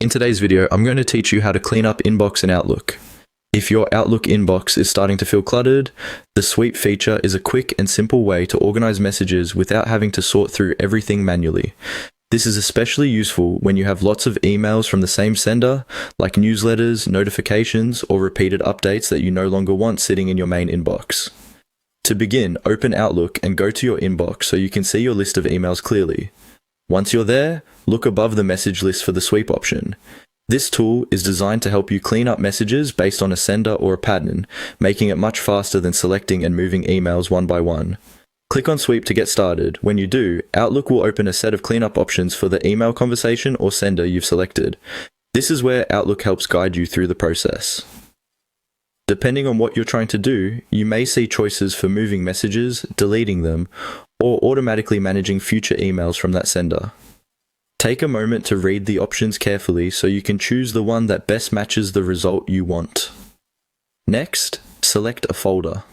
In today's video, I'm going to teach you how to clean up Inbox in Outlook. If your Outlook inbox is starting to feel cluttered, the Sweep feature is a quick and simple way to organize messages without having to sort through everything manually. This is especially useful when you have lots of emails from the same sender, like newsletters, notifications, or repeated updates that you no longer want sitting in your main inbox. To begin, open Outlook and go to your inbox so you can see your list of emails clearly. Once you're there, look above the message list for the Sweep option. This tool is designed to help you clean up messages based on a sender or a pattern, making it much faster than selecting and moving emails one by one. Click on Sweep to get started. When you do, Outlook will open a set of cleanup options for the email conversation or sender you've selected. This is where Outlook helps guide you through the process. Depending on what you're trying to do, you may see choices for moving messages, deleting them, or automatically managing future emails from that sender. Take a moment to read the options carefully so you can choose the one that best matches the result you want. Next, select a folder.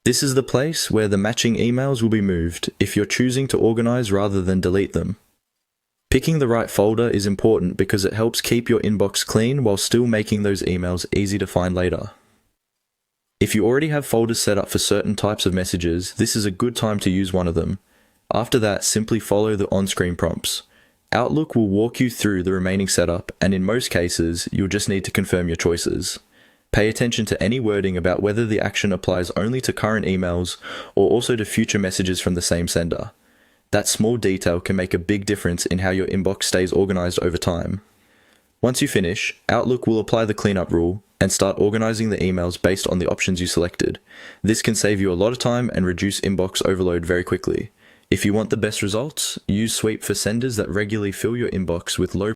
This is the place where the matching emails will be moved if you're choosing to organize rather than delete them. Picking the right folder is important because it helps keep your inbox clean while still making those emails easy to find later. If you already have folders set up for certain types of messages, this is a good time to use one of them. After that, simply follow the on-screen prompts. Outlook will walk you through the remaining setup, and in most cases, you'll just need to confirm your choices. Pay attention to any wording about whether the action applies only to current emails or also to future messages from the same sender. That small detail can make a big difference in how your inbox stays organized over time. Once you finish, Outlook will apply the cleanup rule and start organizing the emails based on the options you selected. This can save you a lot of time and reduce inbox overload very quickly. If you want the best results, use Sweep for senders that regularly fill your inbox with low